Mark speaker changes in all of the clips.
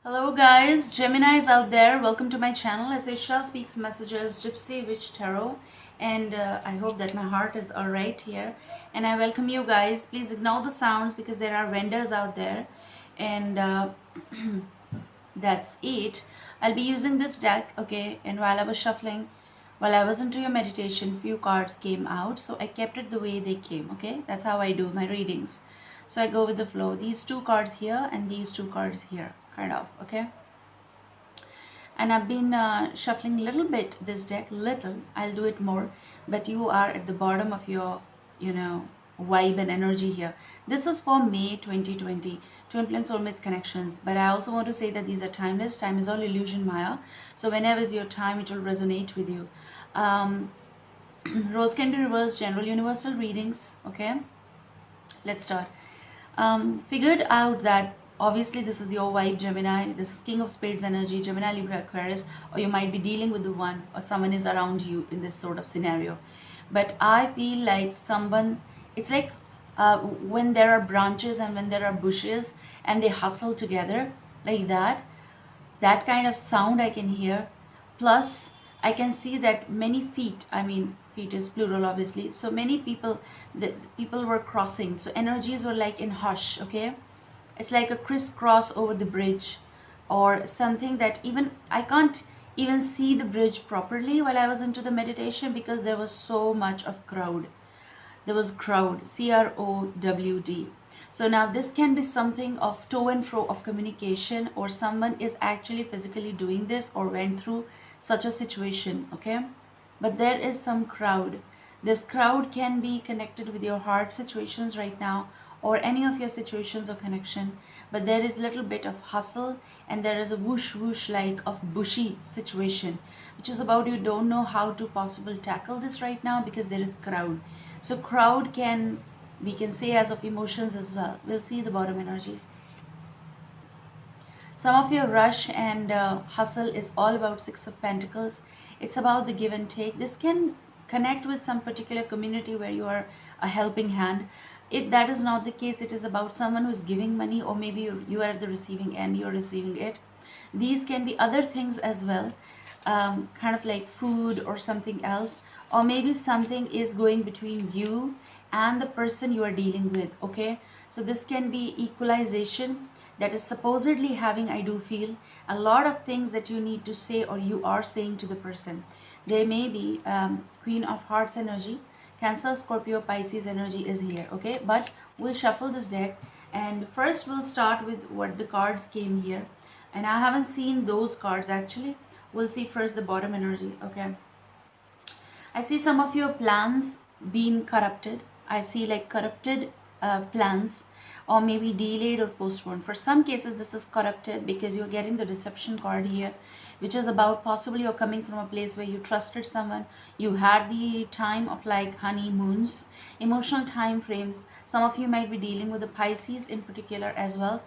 Speaker 1: Hello guys, Geminis out there, welcome to my channel. Sashell's Speaks Messages, Gypsy Witch Tarot, and I hope that my heart is alright here, and I welcome you guys. Please ignore the sounds because there are vendors out there, and that's it. I'll be using this deck, okay, and while I was shuffling, while I was into your meditation, few cards came out, so I kept it the way they came, okay? That's how I do my readings. So I go with the flow. These two cards here and these two cards here, kind of, okay? And I've been shuffling a little bit this deck, little. I'll do it more, but you are at the bottom of your, vibe and energy here. This is for May 2020, Twin Flame Soulmates Connections. But I also want to say that these are timeless. Time is all illusion, Maya. So whenever is your time, it will resonate with you. Roles can be reversed, general universal readings, okay? Let's start. Figured out that obviously this is your vibe, Gemini. This is King of Spades energy, Gemini, Libra, Aquarius, or you might be dealing with the one or someone is around you in this sort of scenario. But I feel like someone, it's like when there are branches and when there are bushes and they hustle together like that kind of sound I can hear. Plus I can see that many feet, I mean feet is plural obviously, so many people, people were crossing, so energies were like in hush, okay? It's like a crisscross over the bridge or something that even I can't even see the bridge properly while I was into the meditation because there was so much of crowd. There was crowd, crowd. So now this can be something of to and fro of communication, or someone is actually physically doing this or went through such a situation, okay? But there is some crowd. This crowd can be connected with your heart situations right now or any of your situations or connection, but there is a little bit of hustle and there is a whoosh whoosh like of bushy situation, which is about you don't know how to possibly tackle this right now because there is crowd. So crowd can, we can say as of emotions as well. We'll see the bottom energy. Some of your rush and hustle is all about Six of Pentacles. It's about the give and take. This can connect with some particular community where you are a helping hand. If that is not the case, it is about someone who is giving money, or maybe you are at the receiving end, you're receiving it. These can be other things as well, kind of like food or something else, or maybe something is going between you and the person you are dealing with, okay? So this can be equalization that is supposedly having, I do feel, a lot of things that you need to say or you are saying to the person. There may be Queen of Hearts energy, Cancer, Scorpio, Pisces energy is here, okay? But we'll shuffle this deck, and first we'll start with what the cards came here, and I haven't seen those cards actually. We'll see first the bottom energy, okay? I see some of your plans being corrupted. I see like corrupted plans, or maybe delayed or postponed. For some cases this is corrupted because you're getting the deception card here, which is about possibly you're coming from a place where you trusted someone, you had the time of like honeymoons, emotional time frames. Some of you might be dealing with the Pisces in particular as well,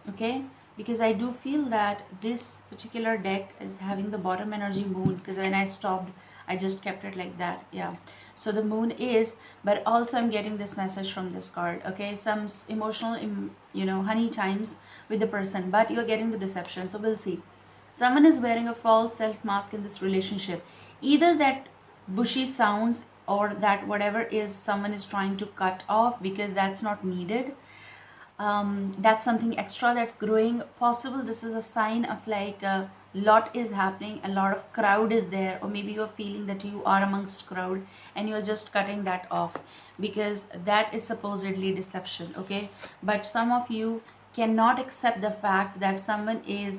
Speaker 1: okay? Because I do feel that this particular deck is having the bottom energy moon, because when I stopped I just kept it like that, yeah. So the moon is, but also I'm getting this message from this card, okay? Some emotional, honey times with the person, but you're getting the deception. So we'll see. Someone is wearing a false self mask in this relationship. Either that bushy sounds or that whatever is someone is trying to cut off because that's not needed. That's something extra that's growing. Possible this is a sign of like a lot is happening, a lot of crowd is there, or maybe you're feeling that you are amongst crowd and you're just cutting that off because that is supposedly deception, okay? But some of you cannot accept the fact that someone is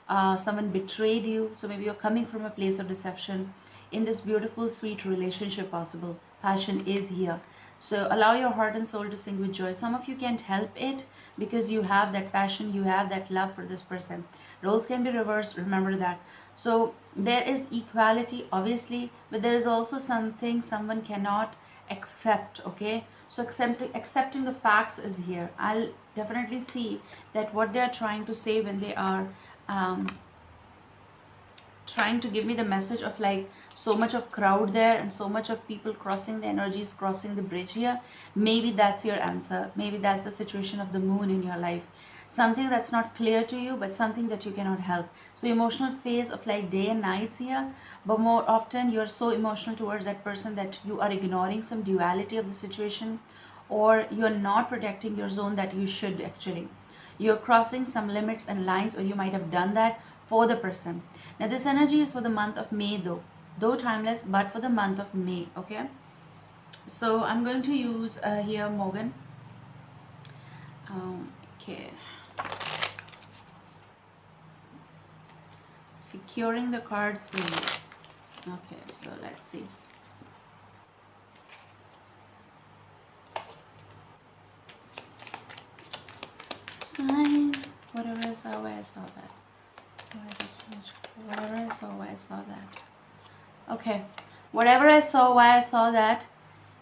Speaker 1: someone betrayed you. So maybe you're coming from a place of deception in this beautiful sweet relationship. Possible passion is here. So allow your heart and soul to sing with joy. Some of you can't help it because you have that passion, you have that love for this person. Roles can be reversed, remember that. So there is equality obviously, but there is also something someone cannot accept, okay? So accepting the facts is here. I'll definitely see that what they are trying to say when they are trying to give me the message of like so much of crowd there and so much of people crossing, the energies crossing the bridge here. Maybe that's your answer. Maybe that's the situation of the moon in your life. something that's not clear to you, but something that you cannot help. So emotional phase of like day and nights here, but more often you're so emotional towards that person that you are ignoring some duality of the situation, or you're not protecting your zone that you should actually. You're crossing some limits and lines, or you might have done that for the person. Now this energy is for the month of May though timeless, but for the month of May, okay? So I'm going to use here Morgan. Okay. Securing the cards for you. Okay, so let's see. Sign. Whatever I saw, why I saw that. Whatever I saw, why I saw that. Okay. Whatever I saw, why I saw that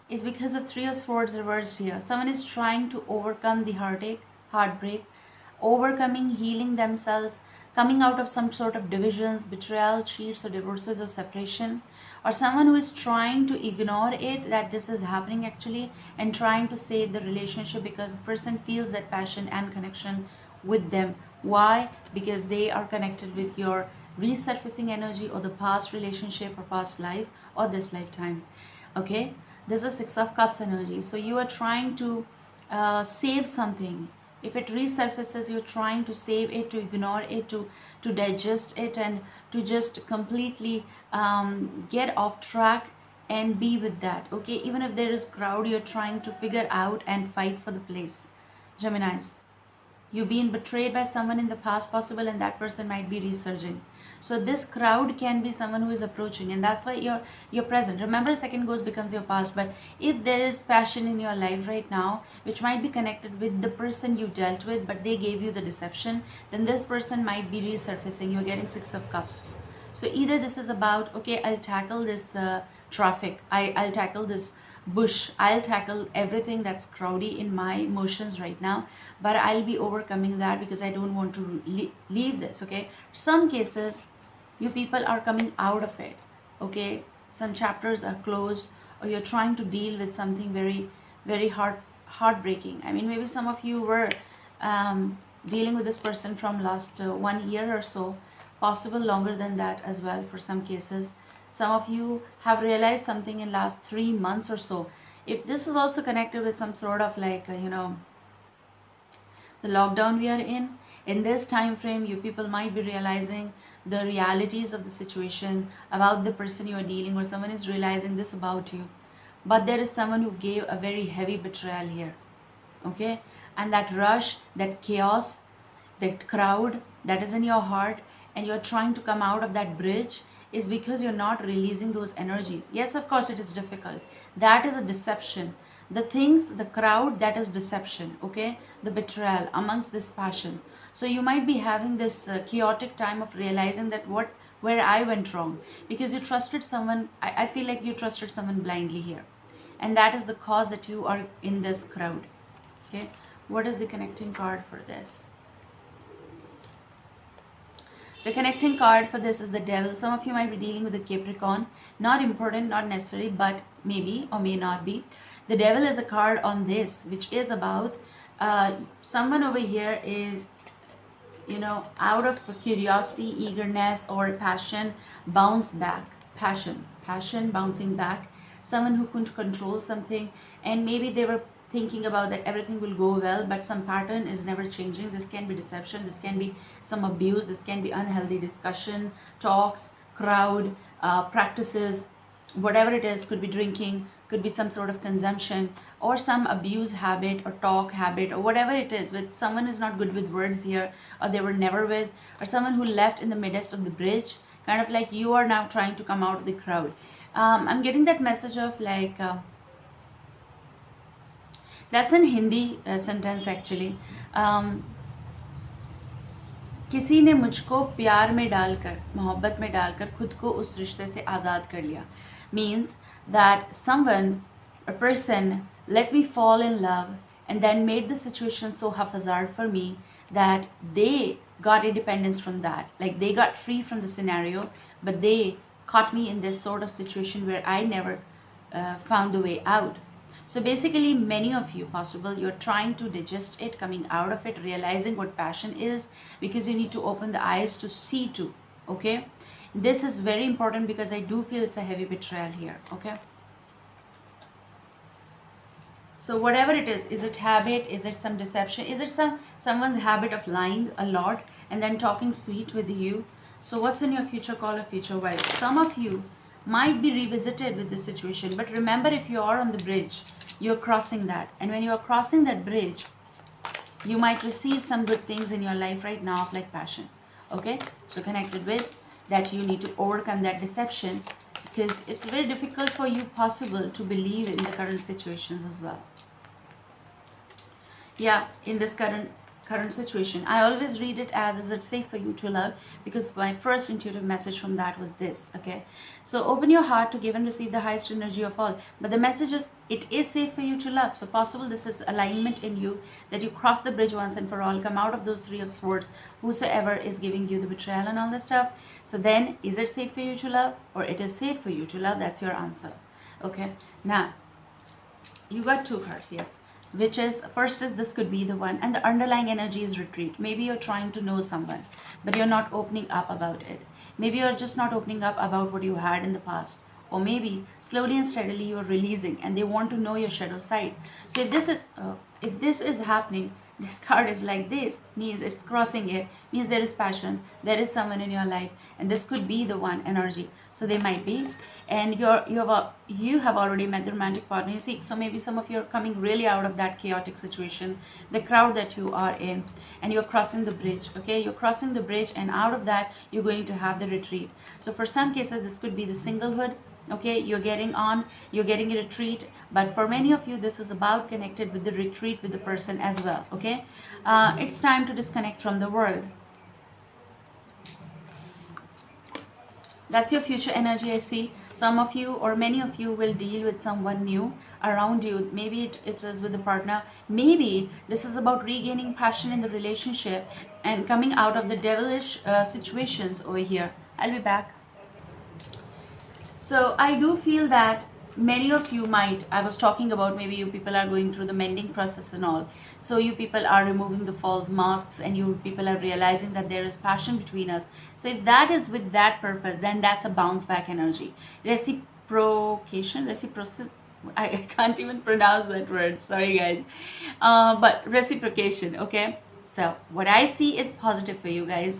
Speaker 1: is because of Three of Swords reversed here. Someone is trying to overcome the heartache, heartbreak, overcoming, healing themselves, coming out of some sort of divisions, betrayal, cheats, or divorces, or separation, or someone who is trying to ignore it, that this is happening actually, and trying to save the relationship because the person feels that passion and connection with them. Why? Because they are connected with your resurfacing energy, or the past relationship, or past life, or this lifetime. Okay, this is Six of Cups energy. So you are trying to save something. If it resurfaces, you're trying to save it, to ignore it, to digest it, and to just completely get off track and be with that. Okay, even if there is crowd, you're trying to figure out and fight for the place. Geminis, you've been betrayed by someone in the past possible, and that person might be resurging. So this crowd can be someone who is approaching, and that's why you're present. Remember, second ghost becomes your past. But if there is passion in your life right now, which might be connected with the person you dealt with, but they gave you the deception, then this person might be resurfacing. You're getting Six of Cups. So either this is about, okay, I'll tackle this traffic, I'll tackle this bush, I'll tackle everything that's crowdy in my emotions right now, but I'll be overcoming that because I don't want to leave this. Okay, some cases you people are coming out of it. Okay, some chapters are closed, or you're trying to deal with something very, very heartbreaking. I mean, maybe some of you were dealing with this person from last 1 year or so, possible longer than that as well for some cases. Some of you have realized something in last 3 months or so. If this is also connected with some sort of like the lockdown we are in this time frame, you people might be realizing the realities of the situation about the person you are dealing, or someone is realizing this about you. But there is someone who gave a very heavy betrayal here. Okay, and that rush, that chaos, that crowd that is in your heart, and you're trying to come out of that bridge, is because you're not releasing those energies. Yes, of course it is difficult. That is a deception. The things, the crowd, that is deception. Okay, the betrayal amongst this passion. So you might be having this chaotic time of realizing that where I went wrong, because you trusted someone. I feel like you trusted someone blindly here, and that is the cause that you are in this crowd. Okay, what is the connecting card for this? The connecting card for this is the Devil. Some of you might be dealing with a Capricorn. Not important, not necessary, but maybe or may not be. The Devil is a card on this, which is about someone over here is, out of curiosity, eagerness, or passion, bounce back. Passion bouncing back. Someone who couldn't control something, and maybe they were thinking about that everything will go well, but some pattern is never changing. This can be deception, this can be some abuse, this can be unhealthy discussion, talks, crowd, practices, whatever it is. Could be drinking, could be some sort of consumption, or some abuse habit or talk habit, or whatever it is. With someone is not good with words here, or they were never with, or someone who left in the midst of the bridge, kind of like you are now trying to come out of the crowd. I'm getting that message of like that's in Hindi sentence actually. किसी ने मुझको प्यार में डालकर, मोहब्बत में डालकर खुद को उस रिश्ते से आज़ाद कर लिया. Means that someone, a person, let me fall in love and then made the situation so haphazard for me that they got independence from that. Like they got free from the scenario, but they caught me in this sort of situation where I never found the way out. So basically, many of you, possible, you're trying to digest it, coming out of it, realizing what passion is, because you need to open the eyes to see too. Okay, this is very important because I do feel it's a heavy betrayal here. Okay, so whatever it is it habit, is it some deception, is it someone's habit of lying a lot and then talking sweet with you? So what's in your future call or future wife? Some of you might be revisited with this situation, but remember, if you are on the bridge, you're crossing that, and when you are crossing that bridge, you might receive some good things in your life right now, of like passion. Okay, so connected with that, you need to overcome that deception, because it's very difficult for you, possible, to believe in the current situations as well. Yeah, in this current situation, I always read it as, is it safe for you to love? Because my first intuitive message from that was this. Okay, so open your heart to give and receive the highest energy of all, but the message is, it is safe for you to love. So possible, this is alignment in you, that you cross the bridge once and for all, come out of those Three of Swords, whosoever is giving you the betrayal and all this stuff. So then, is it safe for you to love, or it is safe for you to love? That's your answer. Okay, now you got two cards here, which is, first is, this could be the one, and the underlying energy is retreat. Maybe you're trying to know someone, but you're not opening up about it. Maybe you're just not opening up about what you had in the past, or maybe slowly and steadily you're releasing and they want to know your shadow side. So if this is happening, this card is like this, means it's crossing it, means there is passion, there is someone in your life, and this could be the one energy. So they might be, and you have already met the romantic partner, you see. So maybe some of you are coming really out of that chaotic situation, the crowd that you are in, and you're crossing the bridge. Okay, you're crossing the bridge, and out of that you're going to have the retreat. So for some cases, this could be the singlehood. Okay, you're getting a retreat, but for many of you, this is about connected with the retreat with the person as well. Okay, it's time to disconnect from the world. That's your future energy. I see some of you, or many of you, will deal with someone new around you. Maybe it is with a partner. Maybe this is about regaining passion in the relationship and coming out of the devilish situations over here. I'll be back. So I do feel that many of you might, I was talking about, maybe you people are going through the mending process and all. So you people are removing the false masks, and you people are realizing that there is passion between us. So if that is with that purpose, then that's a bounce back energy. Reciprocation, I can't even pronounce that word, sorry guys. But reciprocation. Okay, so what I see is positive for you guys.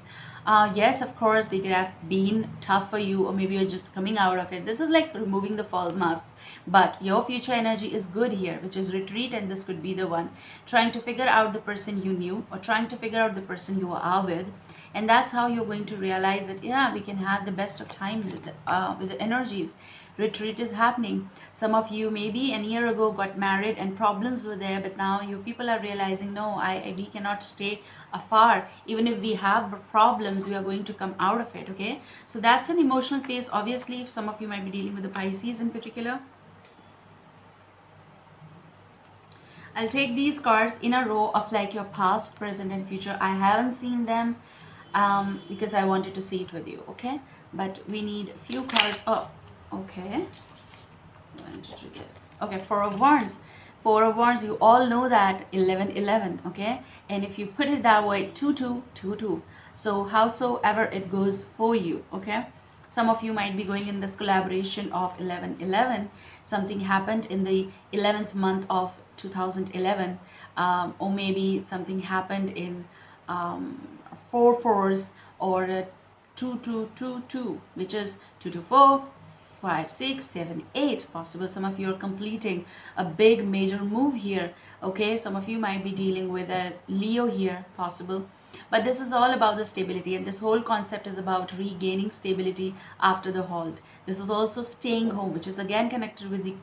Speaker 1: Yes, of course, they could have been tough for you, or maybe you're just coming out of it. This is like removing the false masks, but your future energy is good here, which is retreat, and this could be the one trying to figure out the person you knew, or trying to figure out the person you are with, and that's how you're going to realize that, yeah, we can have the best of time with the energies. Retreat is happening. Some of you maybe a year ago got married and problems were there, but now you people are realizing, no, we cannot stay afar. Even if we have problems, we are going to come out of it. Okay, so that's an emotional phase. Obviously, some of you might be dealing with the Pisces in particular. I'll take these cards in a row of like your past, present, and future. I haven't seen them because I wanted to see it with you. Okay, but we need a few cards. Oh, okay. Okay, Four of Wands. Four of Wands, you all know that 11-11. Okay, and if you put it that way, 2-2-2-2. So howsoever it goes for you. Okay, some of you might be going in this collaboration of 11-11. Something happened in the 11th month of 2011, or maybe something happened in 4-4s, or 2-2-2-2, which is 2-2-4, 5, 6, 7, 8. Possible some of you are completing a big major move here. Okay, some of you might be dealing with a Leo here, possible, but this is all about the stability, and this whole concept is about regaining stability after the halt. This is also staying home, which is again connected with the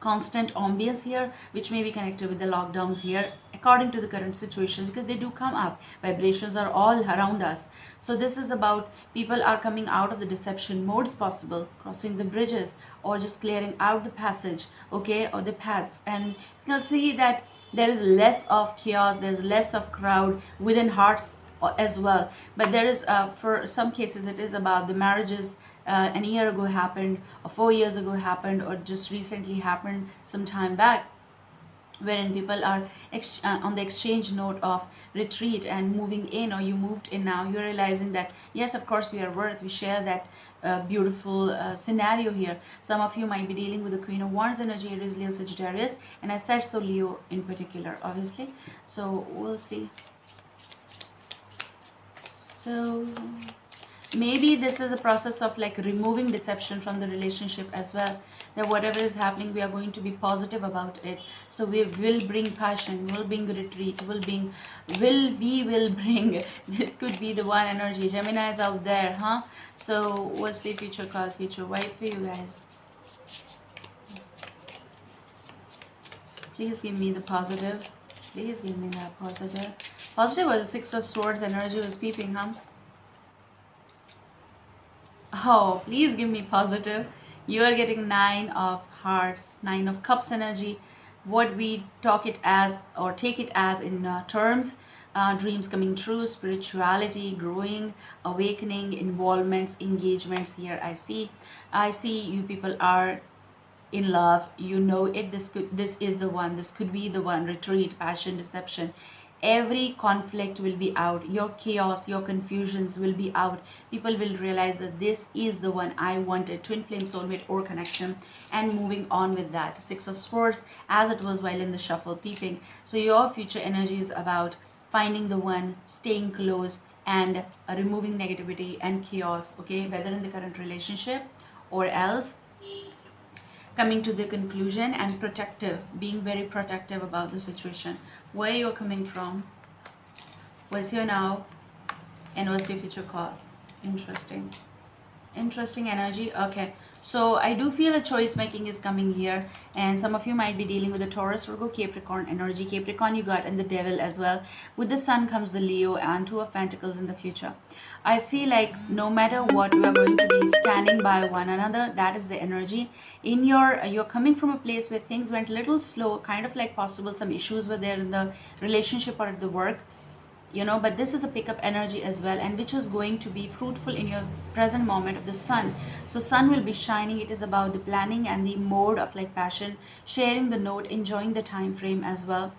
Speaker 1: constant ambience here, which may be connected with the lockdowns here, according to the current situation, because they do come up. Vibrations are all around us. So this is about people are coming out of the deception modes, possible, crossing the bridges, or just clearing out the passage, okay, or the paths. And you'll see that there is less of chaos, there's less of crowd within hearts as well. But there is, for some cases, it is about the marriages an year ago happened, or 4 years ago happened, or just recently happened some time back, wherein people are on the exchange note of retreat and moving in, or you moved in now, you're realizing that yes, of course we are worth, we share that beautiful scenario here. Some of you might be dealing with the Queen of Wands energy. It is Leo, Sagittarius, and I said so Leo in particular, obviously. So we'll see. So maybe this is a process of like removing deception from the relationship as well, that whatever is happening, we are going to be positive about it. So we will bring passion, will bring retreat, will bring this could be the one energy. Gemini is out there, huh? So what's the future card, future wife for you guys? Please give me the positive. Please give me that positive. Positive was the Six of Swords energy was peeping, huh? Oh, please give me positive. You are getting 9 of Hearts, 9 of Cups energy. What we talk it as, or take it as in terms, dreams coming true, spirituality, growing, awakening, involvements, engagements here. I see you people are in love. You know it. This is the one. This could be the one. Retreat, passion, deception. Every conflict will be out. Your chaos, your confusions will be out. People will realize that this is the one I wanted. Twin flame, soulmate, or connection, and moving on with that. Six of Swords, as it was while in the shuffle, peeping. So your future energy is about finding the one, staying close, and removing negativity and chaos, okay, whether in the current relationship or else coming to the conclusion, and protective, being very protective about the situation. Where you're coming from, what's your now, and what's your future call. Interesting energy. Okay, so I do feel a choice making is coming here, and some of you might be dealing with the Taurus, Virgo, Capricorn energy. Capricorn you got, and the Devil as well. With the Sun comes the Leo and Two of Pentacles in the future. I see like no matter what, we are going to be standing by one another. That is the energy. In you're coming from a place where things went a little slow, kind of like possible some issues were there in the relationship or at the work, you know, but this is a pickup energy as well, and which is going to be fruitful in your present moment of the Sun. So Sun will be shining. It is about the planning and the mode of like passion, sharing the note, enjoying the time frame as well.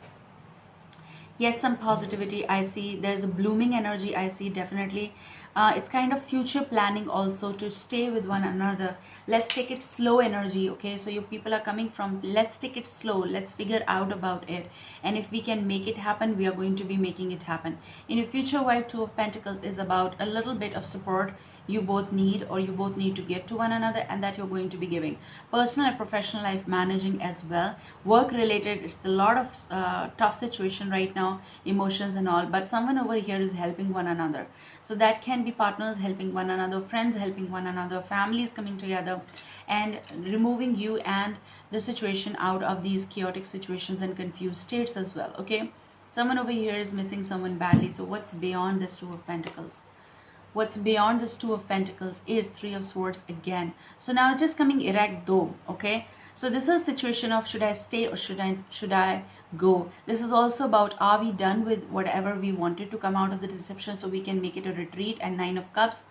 Speaker 1: Yes, some positivity I see. There's a blooming energy I see, definitely. It's kind of future planning also, to stay with one another. Let's take it slow energy, okay? So your people are coming from, let's take it slow, let's figure out about it, and if we can make it happen, we are going to be making it happen. In your future wife, Two of Pentacles is about a little bit of support you both need, or you both need to give to one another, and that you're going to be giving. Personal and professional life managing as well. Work related, it's a lot of tough situation right now, emotions and all, but someone over here is helping one another. So that can be partners helping one another, friends helping one another, families coming together and removing you and the situation out of these chaotic situations and confused states as well, okay? Someone over here is missing someone badly. So what's beyond this Two of Pentacles? What's beyond this Two of Pentacles is Three of Swords again. So now it is coming erect though, okay? So this is a situation of should I stay or should I go? This is also about, are we done with whatever we wanted to come out of the deception so we can make it a retreat? And Nine of Cups,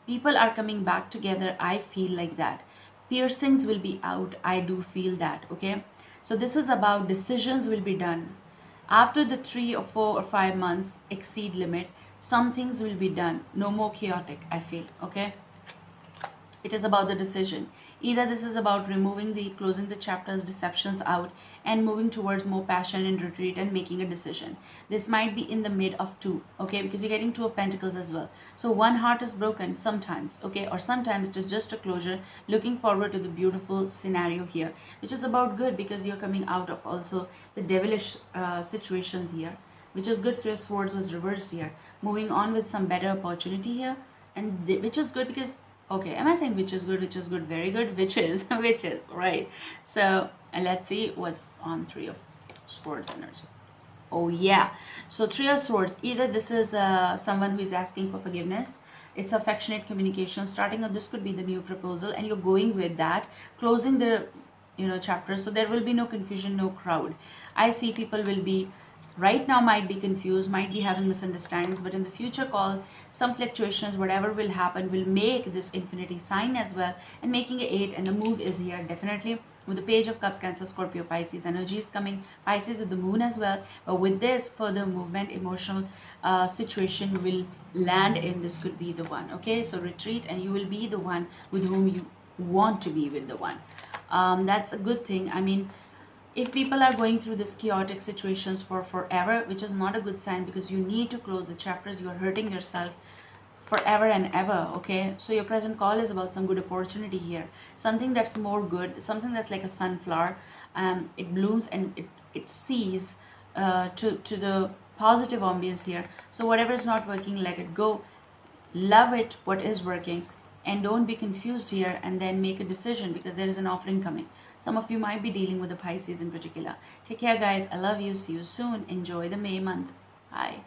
Speaker 1: people are coming back together. I feel like that. Piercings will be out. I do feel that, okay? So this is about decisions will be done. After the 3 or 4 or 5 months exceed limit, some things will be done. No more chaotic, I feel, okay? It is about the decision. Either this is about removing the, closing the chapters, deceptions out, and moving towards more passion and retreat and making a decision. This might be in the mid of two, okay? Because you're getting Two of Pentacles as well. So one heart is broken sometimes, okay? Or sometimes it is just a closure, looking forward to the beautiful scenario here, which is about good because you're coming out of also the devilish situations here, which is good. Three of Swords was reversed here. Moving on with some better opportunity here, and which is good because, okay, am I saying which is good? Which is good, very good, which is, which is, right? So let's see what's on Three of Swords energy. Oh yeah, so Three of Swords, either this is someone who is asking for forgiveness. It's affectionate communication, starting of this could be the new proposal, and you're going with that, closing the, you know, chapters, so there will be no confusion, no crowd. I see people will be right now might be confused, might be having misunderstandings, but in the future call, some fluctuations, whatever will happen, will make this infinity sign as well, and making it 8, and the move is here definitely with the Page of Cups, Cancer, Scorpio, Pisces energy is coming, Pisces with the moon as well. But with this further movement, emotional situation will land in, this could be the one. Okay, so retreat, and you will be the one with whom you want to be with the one. That's a good thing. I mean, if people are going through this chaotic situations for forever, which is not a good sign, because you need to close the chapters, you are hurting yourself forever and ever. Okay, so your present call is about some good opportunity here, something that's more good, something that's like a sunflower. It blooms and it sees to the positive ambience here. So whatever is not working, let it go, love it what is working, and don't be confused here, and then make a decision, because there is an offering coming. Some of you might be dealing with the Pisces in particular. Take care guys, I love you, see you soon, enjoy the May month. Bye.